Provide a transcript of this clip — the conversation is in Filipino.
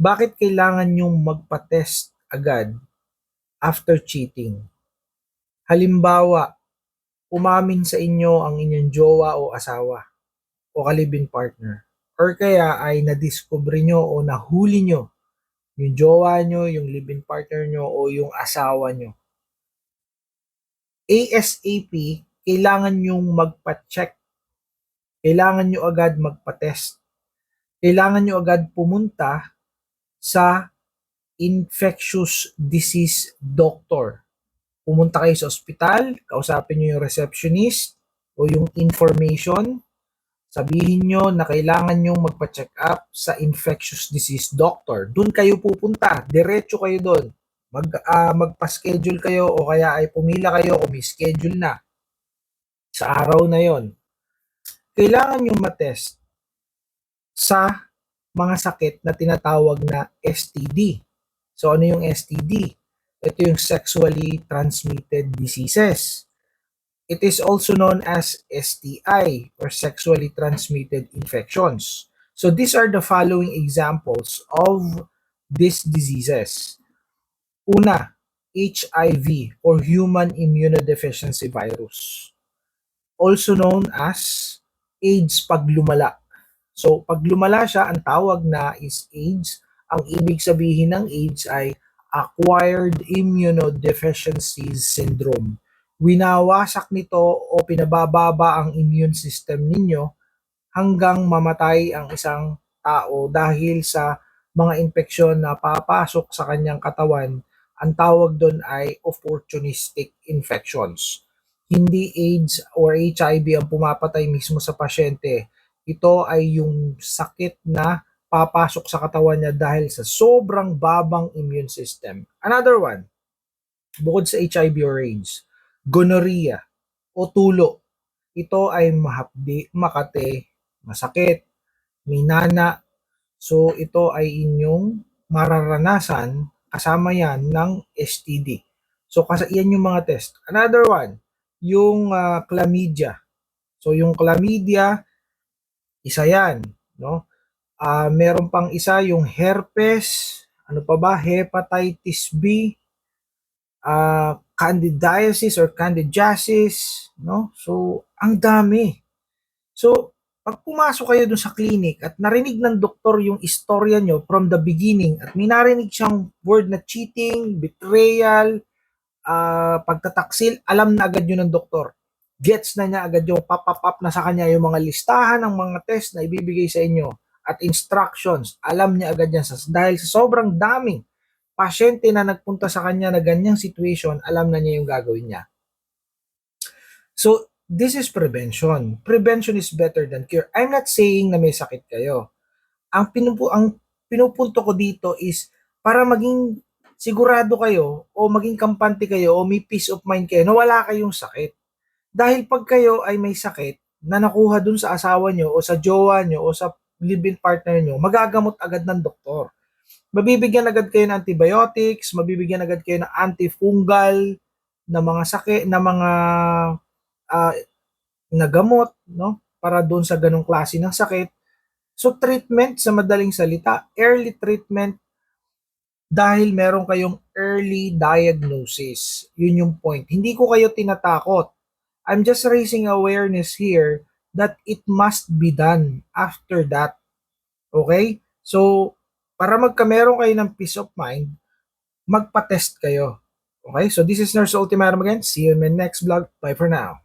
Bakit kailangan nyong magpa-test agad after cheating? Halimbawa, umamin sa inyo ang inyong jowa o asawa o kalibin partner. Or kaya ay nadiskubre nyo o nahuli nyo yung jowa nyo, yung live-in partner nyo o yung asawa nyo. ASAP, kailangan nyong magpa-check. Kailangan nyo agad magpa-test. Kailangan nyo agad pumunta sa infectious disease doctor. Pumunta kayo sa ospital, kausapin nyo yung receptionist o yung information, sabihin nyo na kailangan nyo magpa-check up sa infectious disease doctor. Doon kayo pupunta, diretso kayo doon. Magpa-schedule kayo o kaya ay pumila kayo o may schedule na sa araw na yon. Kailangan nyo matest sa mga sakit na tinatawag na STD. So ano yung STD? Ito yung sexually transmitted diseases. It is also known as STI or sexually transmitted infections. So these are the following examples of these diseases. Una, HIV or human immunodeficiency virus, also known as AIDS pag lumala. So pag lumala siya, ang tawag na is AIDS. Ang ibig sabihin ng AIDS ay acquired immunodeficiency syndrome. Winawasak nito o pinabababa ang immune system ninyo hanggang mamatay ang isang tao dahil sa mga infeksyon na papasok sa kanyang katawan. Ang tawag doon ay opportunistic infections. Hindi AIDS or HIV ang pumapatay mismo sa pasyente. Ito ay yung sakit na papasok sa katawan niya dahil sa sobrang babang immune system. Another one, bukod sa HIV or AIDS, gonorrhea o tulo. Ito ay mahapdi, makate, masakit, minana. So ito ay inyong mararanasan kasama yan ng STD. So kasi yan yung mga test. Another one, yung chlamydia. So yung chlamydia, isa yan, no? Meron pang isa yung herpes, ano pa ba? Hepatitis B, candidiasis or candidiasis, no? So, ang dami. So, pag pumasok kayo dun sa clinic at narinig ng doktor yung istorya nyo from the beginning at may narinig siyang word na cheating, betrayal, pagtataksil, alam na agad yun ng doktor. Gets na niya agad yung pop-up na sa kanya yung mga listahan ng mga test na ibibigay sa inyo at instructions. Alam niya agad yan dahil sa sobrang daming pasyente na nagpunta sa kanya na ganyang situation, alam na niya yung gagawin niya. So, this is prevention. Prevention is better than cure. I'm not saying na may sakit kayo. Ang pinupunto ko dito is para maging sigurado kayo o maging kampante kayo o may peace of mind kayo na wala kayong sakit. Dahil pag kayo ay may sakit na nakuha dun sa asawa nyo o sa jowa nyo o sa live-in partner nyo, magagamot agad ng doktor. Mabibigyan agad kayo ng antibiotics, mabibigyan agad kayo ng antifungal na mga sakit, na mga na gamot, no? Para doon sa ganong klase ng sakit. So treatment sa madaling salita, early treatment dahil meron kayong early diagnosis. Yun yung point. Hindi ko kayo tinatakot. I'm just raising awareness here that it must be done after that. Okay? So, para meron kayo ng peace of mind, magpa-test kayo. Okay? So, this is Nurse Ultimatum again. See you in my next vlog. Bye for now.